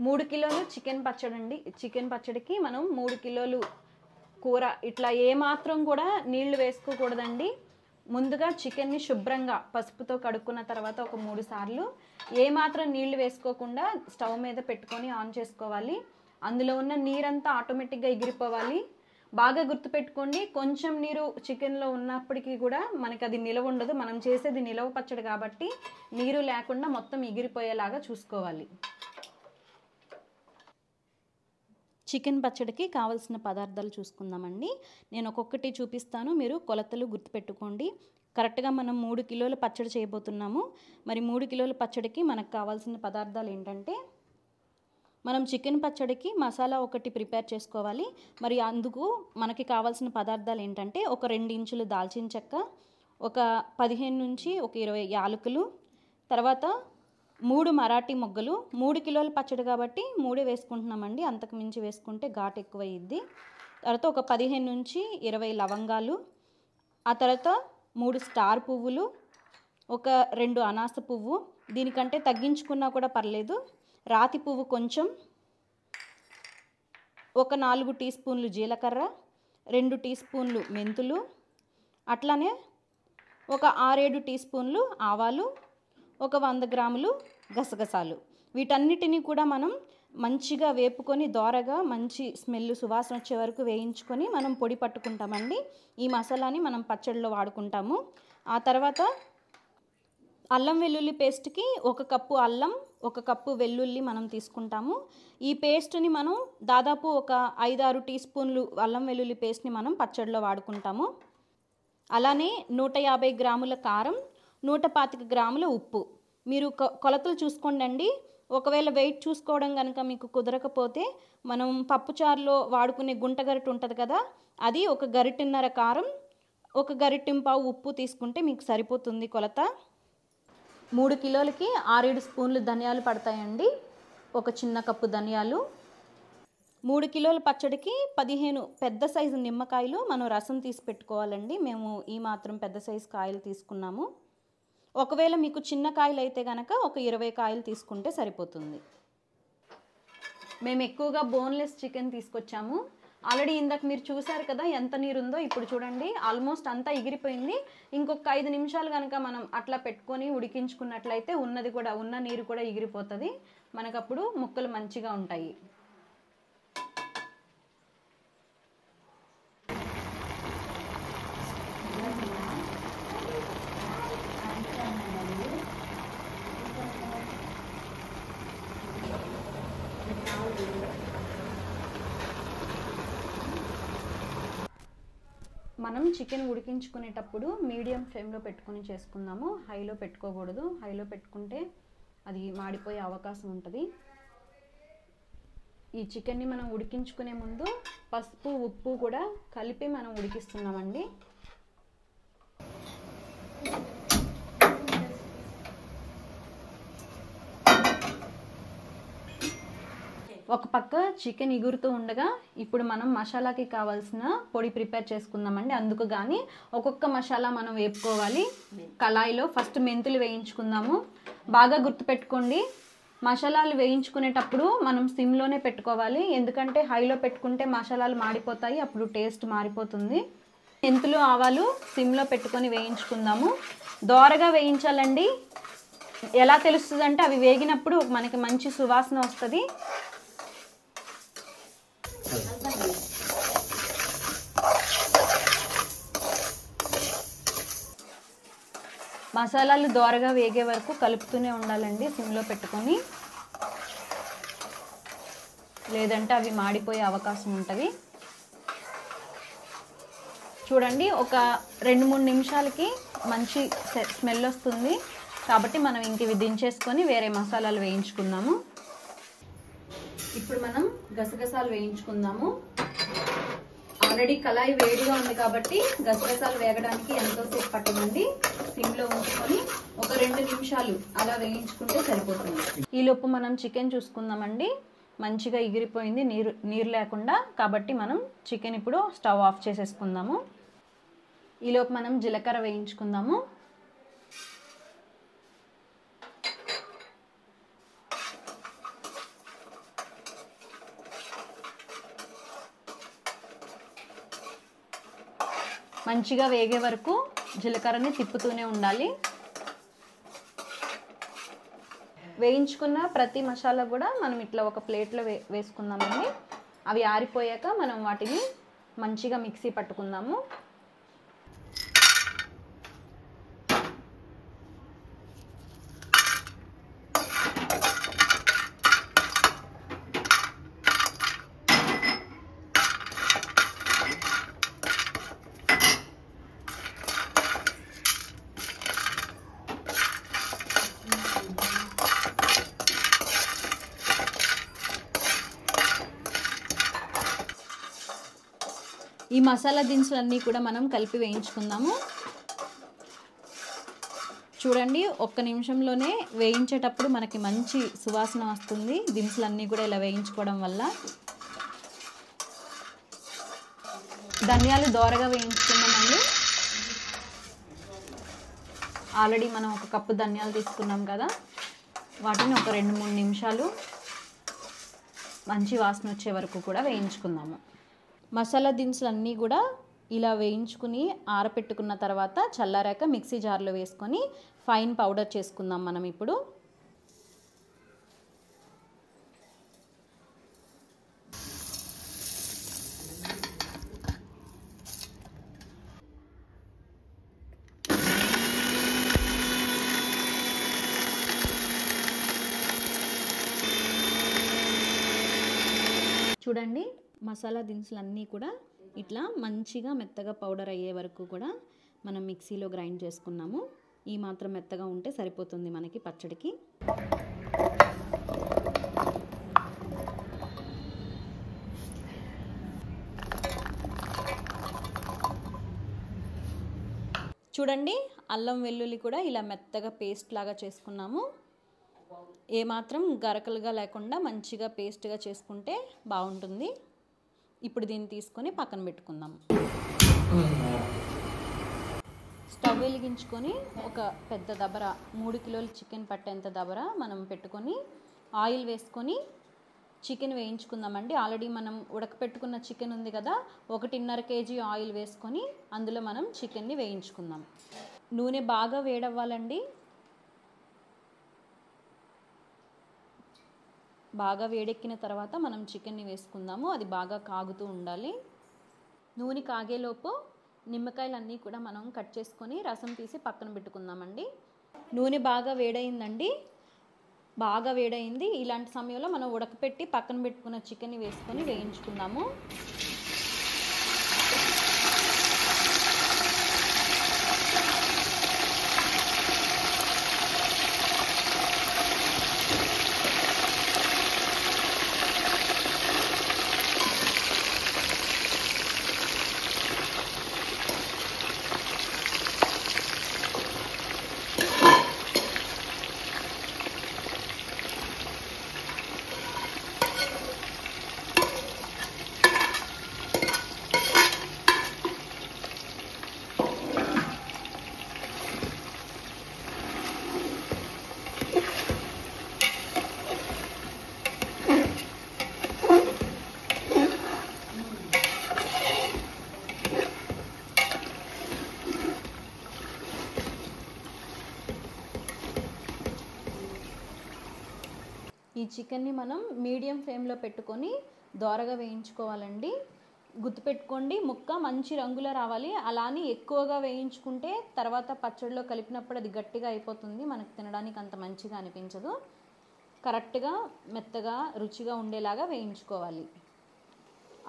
3 కిలోలు చికెన్ పచ్చడి అండి. చికెన్ పచ్చడికి మనం 3 కిలోలు కూర. ఇట్లా ఏమాత్రం కూడా నీళ్లు వేసుకోకూడదండి. ముందుగా చికెన్ని శుభ్రంగా పసుపుతో కడుక్కున్న తర్వాత ఒక 3 సార్లు ఏమాత్రం నీళ్లు వేసుకోకుండా స్టవ్ మీద పెట్టుకొని ఆన్ చేసుకోవాలి. అందులో ఉన్న నీరంతా ఆటోమేటిక్గా ఎగిరిపోవాలి. బాగా గుర్తుపెట్టుకోండి, కొంచెం నీరు చికెన్లో ఉన్నప్పటికీ కూడా మనకి అది నిలవ ఉండదు. మనం చేసేది నిలవ పచ్చడి కాబట్టి నీరు లేకుండా మొత్తం ఎగిరిపోయేలాగా చూసుకోవాలి. చికెన్ పచ్చడికి కావాల్సిన పదార్థాలు చూసుకుందామండి. నేను ఒక్కొక్కటి చూపిస్తాను, మీరు కొలతలు గుర్తుపెట్టుకోండి. కరెక్ట్గా మనం 3 కిలోల పచ్చడి చేయబోతున్నాము. మరి 3 కిలోల పచ్చడికి మనకు కావాల్సిన పదార్థాలు ఏంటంటే, మనం చికెన్ పచ్చడికి మసాలా ఒకటి ప్రిపేర్ చేసుకోవాలి. మరి అందుకు మనకి కావాల్సిన పదార్థాలు ఏంటంటే, ఒక 2 ఇంచులు దాల్చిన చెక్క, ఒక 15 నుంచి ఒక 20 యాలకులు, తర్వాత 3 మరాఠీ మొగ్గలు. 3 కిలోల పచ్చడి కాబట్టి 3 వేసుకుంటున్నామండి, అంతకు మించి వేసుకుంటే ఘాటు ఎక్కువ అయ్యిద్ది. తర్వాత ఒక 15 నుంచి 20 లవంగాలు, ఆ తర్వాత 3 స్టార్ పువ్వులు, ఒక 2 అనాస పువ్వు, దీనికంటే తగ్గించుకున్నా కూడా పర్లేదు, రాతి పువ్వు కొంచెం, ఒక 4 టీ స్పూన్లు జీలకర్ర, 2 టీ స్పూన్లు మెంతులు, అట్లానే ఒక 6-7 టీ స్పూన్లు ఆవాలు, ఒక 100 గ్రాములు గసగసాలు. వీటన్నిటినీ కూడా మనం మంచిగా వేపుకొని దోరగా మంచి స్మెల్ సువాసన వచ్చే వరకు వేయించుకొని మనం పొడి పట్టుకుంటామండి. ఈ మసాలాని మనం పచ్చడిలో వాడుకుంటాము. ఆ తర్వాత అల్లం వెల్లుల్లి పేస్ట్కి 1 కప్పు అల్లం, 1 కప్పు వెల్లుల్లి మనం తీసుకుంటాము. ఈ పేస్ట్ని మనం దాదాపు ఒక 5-6 టీ స్పూన్లు అల్లం వెల్లుల్లి పేస్ట్ని మనం పచ్చడిలో వాడుకుంటాము. అలానే 150 గ్రాముల కారం, 125 గ్రాముల ఉప్పు. మీరు కొలతలు చూసుకోండి. ఒకవేళ వెయిట్ చూసుకోవడం కనుక మీకు కుదరకపోతే, మనం పప్పుచారులో వాడుకునే గుంట గరిటె ఉంటుంది కదా, అది 1 గరిటెన్నర కారం, 1 గరిటెంపావు ఉప్పు తీసుకుంటే మీకు సరిపోతుంది కొలత. 3 కిలోలకి 6-7 స్పూన్లు ధనియాలు పడతాయండి, ఒక చిన్న కప్పు ధనియాలు. 3 కిలోల పచ్చడికి 15 పెద్ద సైజు నిమ్మకాయలు మనం రసం తీసి పెట్టుకోవాలండి. మేము ఈ మాత్రం పెద్ద సైజు కాయలు తీసుకున్నాము. ఒకవేళ మీకు చిన్న కాయలు అయితే కనుక ఒక 20 కాయలు తీసుకుంటే సరిపోతుంది. మేము ఎక్కువగా బోన్లెస్ చికెన్ తీసుకొచ్చాము. ఆల్రెడీ ఇందాక మీరు చూసారు కదా ఎంత నీరు ఉందో. ఇప్పుడు చూడండి, ఆల్మోస్ట్ అంతా ఎగిరిపోయింది. ఇంకొక 5 నిమిషాలు కనుక మనం అట్లా పెట్టుకొని ఉడికించుకున్నట్లయితే ఉన్న నీరు కూడా ఎగిరిపోతుంది. మనకప్పుడు ముక్కలు మంచిగా ఉంటాయి. మనం చికెన్ ఉడికించుకునేటప్పుడు మీడియం ఫ్లేమ్లో పెట్టుకొని చేసుకుందాము. హైలో పెట్టుకోకూడదు. హైలో పెట్టుకుంటే అది మాడిపోయే అవకాశం ఉంటుంది. ఈ చికెన్ని మనం ఉడికించుకునే ముందు పసుపు, ఉప్పు కూడా కలిపి మనం ఉడికిస్తున్నామండి. ఒక పక్క చికెన్ ఎగురుతూ ఉండగా ఇప్పుడు మనం మసాలాకి కావాల్సిన పొడి ప్రిపేర్ చేసుకుందామండి. అందుకు కానీ ఒక్కొక్క మసాలా మనం వేపుకోవాలి. కళాయిలో ఫస్ట్ మెంతులు వేయించుకుందాము. బాగా గుర్తుపెట్టుకోండి, మసాలాలు వేయించుకునేటప్పుడు మనం సిమ్లోనే పెట్టుకోవాలి. ఎందుకంటే హైలో పెట్టుకుంటే మసాలాలు మాడిపోతాయి, అప్పుడు టేస్ట్ మారిపోతుంది. మెంతులు, ఆవాలు సిమ్లో పెట్టుకొని వేయించుకుందాము. దోరగా వేయించాలండి. ఎలా తెలుస్తుంది అంటే, అవి వేగినప్పుడు మనకి మంచి సువాసన వస్తుంది. మసాలాలు దోరగా వేగే వరకు కలుపుతూనే ఉండాలండి సిమ్లో పెట్టుకొని, లేదంటే అవి మాడిపోయే అవకాశం ఉంటుంది. చూడండి, ఒక 2-3 నిమిషాలకి మంచి స్మెల్ వస్తుంది. కాబట్టి మనం ఇంక ఇవి దించేసుకొని వేరే మసాలాలు వేయించుకుందాము. ఇప్పుడు మనం గసగసాలు వేయించుకుందాము. ఆల్రెడీ కళాయి వేడిగా ఉంది కాబట్టి గసగసాలు వేగడానికి ఎంతోసేపు పట్టదండి. సిమ్లో ఉంచుకొని ఒక 2 నిమిషాలు అలా వేయించుకుంటే సరిపోతుంది. ఈలోపు మనం చికెన్ చూసుకుందామండి. మంచిగా ఎగిరిపోయింది నీరు లేకుండా. కాబట్టి మనం చికెన్ ఇప్పుడు స్టవ్ ఆఫ్ చేసేసుకుందాము. ఈలోపు మనం జీలకర్ర వేయించుకుందాము. మంచిగా వేగే వరకు జీలకర్రని తిప్పుతూనే ఉండాలి. వేయించుకున్న ప్రతి మసాలా కూడా మనం ఇట్లా ఒక ప్లేట్లో వేసుకుందామండి. అవి ఆరిపోయాక మనం వాటిని మంచిగా మిక్సీ పట్టుకుందాము. ఈ మసాలా దినుసులన్నీ కూడా మనం కలిపి వేయించుకుందాము. చూడండి, ఒక్క నిమిషంలోనే వేయించేటప్పుడు మనకి మంచి సువాసన వస్తుంది. దినుసులన్నీ కూడా ఇలా వేయించుకోవడం వల్ల. ధనియాలు దోరగా వేయించుకున్నామండి. ఆల్రెడీ మనం ఒక కప్పు ధనియాలు తీసుకున్నాం కదా, వాటిని ఒక 2-3 నిమిషాలు మంచి వాసన వచ్చే వరకు కూడా వేయించుకుందాము. మసాలా దినుసులన్నీ కూడా ఇలా వేయించుకుని ఆరపెట్టుకున్న తర్వాత చల్లారాక మిక్సీ జార్లో వేసుకొని ఫైన్ పౌడర్ చేసుకుందాం మనం ఇప్పుడు. చూడండి, మసాలా దినుసులన్నీ కూడా ఇట్లా మంచిగా మెత్తగా పౌడర్ అయ్యే వరకు కూడా మనం మిక్సీలో గ్రైండ్ చేసుకున్నాము. ఈ మాత్రం మెత్తగా ఉంటే సరిపోతుంది మనకి పచ్చడికి. చూడండి, అల్లం వెల్లుల్లి కూడా ఇలా మెత్తగా పేస్ట్ లాగా చేసుకున్నాము. ఏమాత్రం గరకలుగా లేకుండా మంచిగా పేస్ట్గా చేసుకుంటే బాగుంటుంది. ఇప్పుడు దీన్ని తీసుకొని పక్కన పెట్టుకుందాం. స్టవ్ వెలిగించుకొని ఒక పెద్ద దబర 3 కిలోల చికెన్ పట్టేంత దబర మనం పెట్టుకొని ఆయిల్ వేసుకొని చికెన్ వేయించుకుందామండి. ఆల్రెడీ మనం ఉడకపెట్టుకున్న చికెన్ ఉంది కదా, 1.5 కేజీ ఆయిల్ వేసుకొని అందులో మనం చికెన్ని వేయించుకుందాం. నూనె బాగా వేడవ్వాలండి. బాగా వేడెక్కిన తర్వాత మనం చికెన్ని వేసుకుందాము. అది బాగా కాగుతూ ఉండాలి. నూనె కాగేలోపు నిమ్మకాయలన్నీ కూడా మనం కట్ చేసుకొని రసం తీసి పక్కన పెట్టుకుందామండి. నూనె బాగా వేడైందండి. బాగా వేడైంది. ఇలాంటి సమయంలో మనం ఉడకపెట్టి పక్కన పెట్టుకున్న చికెన్ని వేసుకొని వేయించుకుందాము. ఈ చికెన్ని మనం మీడియం ఫ్లేమ్లో పెట్టుకొని దోరగా వేయించుకోవాలండి. గుర్తుపెట్టుకోండి, ముక్క మంచి రంగులో రావాలి. అలానే ఎక్కువగా వేయించుకుంటే తర్వాత పచ్చడిలో కలిపినప్పుడు అది గట్టిగా అయిపోతుంది, మనకు తినడానికి అంత మంచిగా అనిపించదు. కరెక్ట్గా మెత్తగా రుచిగా ఉండేలాగా వేయించుకోవాలి.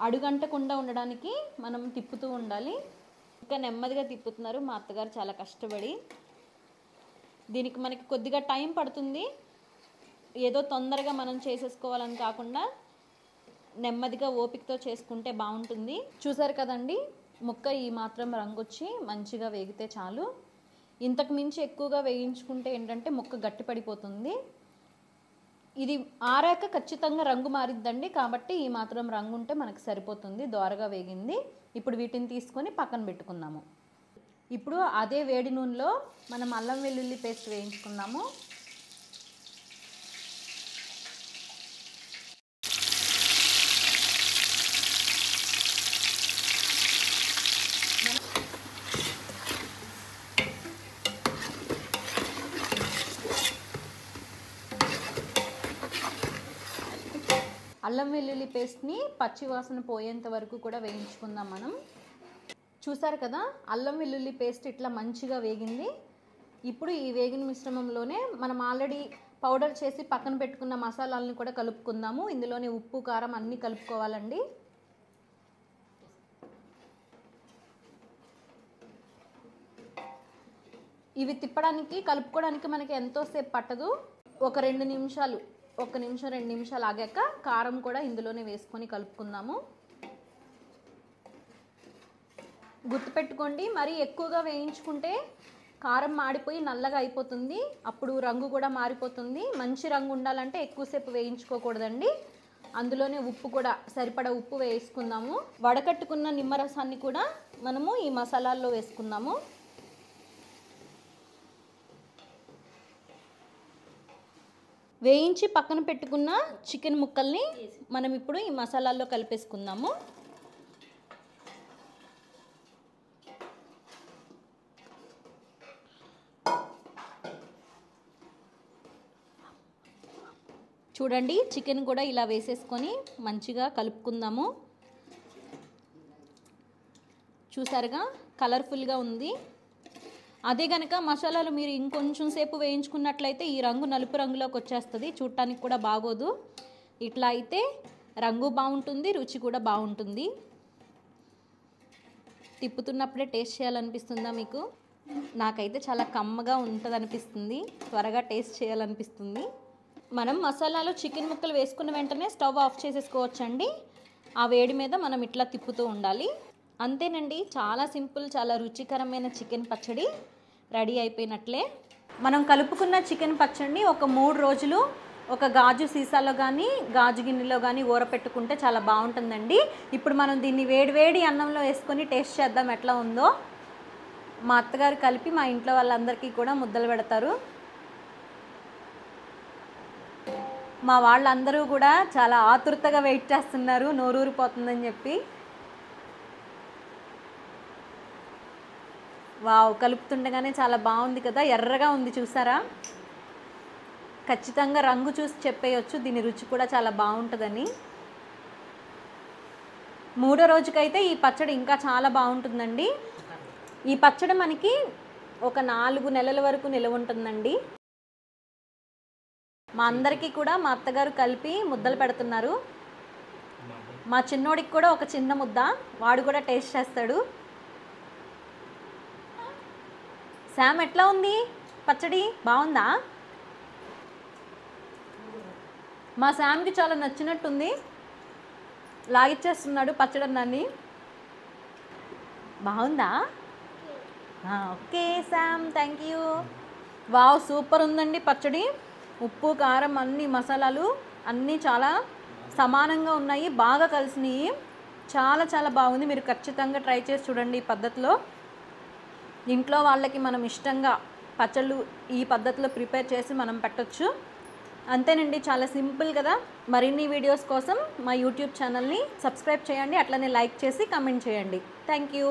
అడుగంటకుండా ఉండడానికి మనం తిప్పుతూ ఉండాలి. ఇంకా నెమ్మదిగా తిప్పుతున్నారు మా అత్తగారు చాలా కష్టపడి. దీనికి మనకి కొద్దిగా టైం పడుతుంది. ఏదో తొందరగా మనం చేసేసుకోవాలని కాకుండా నెమ్మదిగా ఓపికతో చేసుకుంటే బాగుంటుంది. చూసారు కదండి, ముక్క ఈ మాత్రం రంగు వచ్చి మంచిగా వేగితే చాలు. ఇంతకు మించి ఎక్కువగా వేయించుకుంటే ఏంటంటే ముక్క గట్టి పడిపోతుంది. ఇది ఆరాక ఖచ్చితంగా రంగు మారిద్దండి. కాబట్టి ఈ మాత్రం రంగు ఉంటే మనకు సరిపోతుంది. దోరగా వేగింది. ఇప్పుడు వీటిని తీసుకొని పక్కన పెట్టుకుందాము. ఇప్పుడు అదే వేడి నూనెలో మనం అల్లం వెల్లుల్లి పేస్ట్ వేయించుకుందాము. అల్లం వెల్లుల్లి పేస్ట్ని పచ్చి వాసన పోయేంత వరకు కూడా వేయించుకుందాం మనం. చూసారు కదా, అల్లం వెల్లుల్లి పేస్ట్ ఇట్లా మంచిగా వేగింది. ఇప్పుడు ఈ వేగిన మిశ్రమంలోనే మనం ఆల్రెడీ పౌడర్ చేసి పక్కన పెట్టుకున్న మసాలాలను కూడా కలుపుకుందాము. ఇందులోనే ఉప్పు, కారం అన్నీ కలుపుకోవాలండి. ఇవి తిప్పడానికి, కలుపుకోవడానికి మనకి ఎంతోసేపు పట్టదు. ఒక 2 నిమిషాలు, 1 నిమిషం 2 నిమిషాలు ఆగాక కారం కూడా ఇందులోనే వేసుకొని కలుపుకుందాము. గుర్తుపెట్టుకోండి, మరీ ఎక్కువగా వేయించుకుంటే కారం మాడిపోయి నల్లగా అయిపోతుంది. అప్పుడు రంగు కూడా మారిపోతుంది. మంచి రంగు ఉండాలంటే ఎక్కువసేపు వేయించుకోకూడదండి. అందులోనే ఉప్పు కూడా సరిపడా ఉప్పు వేసుకుందాము. వడకట్టుకున్న నిమ్మరసాన్ని కూడా మనము ఈ మసాలాల్లో వేసుకుందాము. వేయించి పక్కన పెట్టుకున్న చికెన్ ముక్కల్ని మనం ఇప్పుడు ఈ మసాలాల్లో కలిపేసుకుందాము. చూడండి, చికెన్ కూడా ఇలా వేసేసుకొని మంచిగా కలుపుకుందాము. చూసారుగా, కలర్ఫుల్గా ఉంది. అదే కనుక మసాలాలు మీరు ఇంకొంచెం సేపు వేయించుకున్నట్లయితే ఈ రంగు నలుపు రంగులోకి వచ్చేస్తుంది. చూడటానికి కూడా బాగోదు. ఇట్లా అయితే రంగు బాగుంటుంది, రుచి కూడా బాగుంటుంది. తిప్పుతున్నప్పుడే టేస్ట్ చేయాలనిపిస్తుందా మీకు? నాకైతే చాలా కమ్మగా ఉంటుంది అనిపిస్తుంది. త్వరగా టేస్ట్ చేయాలనిపిస్తుంది. మనం మసాలాలో చికెన్ ముక్కలు వేసుకున్న వెంటనే స్టవ్ ఆఫ్ చేసేసుకోవచ్చండి. ఆ వేడి మీద మనం ఇట్లా తిప్పుతూ ఉండాలి. అంతేనండి, చాలా సింపుల్, చాలా రుచికరమైన చికెన్ పచ్చడి రెడీ అయిపోయినట్లే. మనం కలుపుకున్న చికెన్ పచ్చడిని ఒక 3 రోజులు ఒక గాజు సీసాలో కానీ గాజు గిన్నెలో కానీ ఊరపెట్టుకుంటే చాలా బాగుంటుందండి. ఇప్పుడు మనం దీన్ని వేడివేడి అన్నంలో వేసుకొని టేస్ట్ చేద్దాం ఎట్లా ఉందో. మా అత్తగారు కలిపి మా ఇంట్లో వాళ్ళందరికీ కూడా ముద్దలు పెడతారు. మా వాళ్ళందరూ కూడా చాలా ఆతృతగా వెయిట్ చేస్తున్నారు, నోరూరిపోతుందని చెప్పి. వావ్, కలుపుతుండగానే చాలా బాగుంది కదా, ఎర్రగా ఉంది చూసారా. ఖచ్చితంగా రంగు చూసి చెప్పేయచ్చు దీని రుచి కూడా చాలా బాగుంటుందని. 3వ రోజుకైతే ఈ పచ్చడి ఇంకా చాలా బాగుంటుందండి. ఈ పచ్చడి మనకి ఒక 4 నెలల వరకు నిలవ ఉంటుందండి. మా అందరికీ కూడా మా అత్తగారు కలిపి ముద్దలు పెడుతున్నారు. మా చిన్నోడికి కూడా ఒక చిన్న ముద్ద, వాడు కూడా టేస్ట్ చేస్తాడు. శామ్, ఎట్లా ఉంది పచ్చడి? బాగుందా? మా శామ్కి చాలా నచ్చినట్టుంది, లాగిచ్చేస్తున్నాడు పచ్చడి అన్నాన్ని. బాగుందా? Okay Sam, thank you. Wow, super ఉందండి పచ్చడి. ఉప్పు, కారం, అన్ని మసాలాలు అన్నీ చాలా సమానంగా ఉన్నాయి, బాగా కలిసినాయి. చాలా చాలా బాగుంది. మీరు ఖచ్చితంగా ట్రై చేసి చూడండి ఈ పద్ధతిలో. ఇంట్లో వాళ్ళకి మనం ఇష్టంగా పచ్చళ్ళు ఈ పద్ధతిలో ప్రిపేర్ చేసి మనం పెట్టొచ్చు. అంతేనండి, చాలా సింపుల్ కదా. మరిన్ని వీడియోస్ కోసం మా యూట్యూబ్ ఛానల్ని సబ్స్క్రైబ్ చేయండి, అట్లనే లైక్ చేసి కామెంట్ చేయండి. Thank you.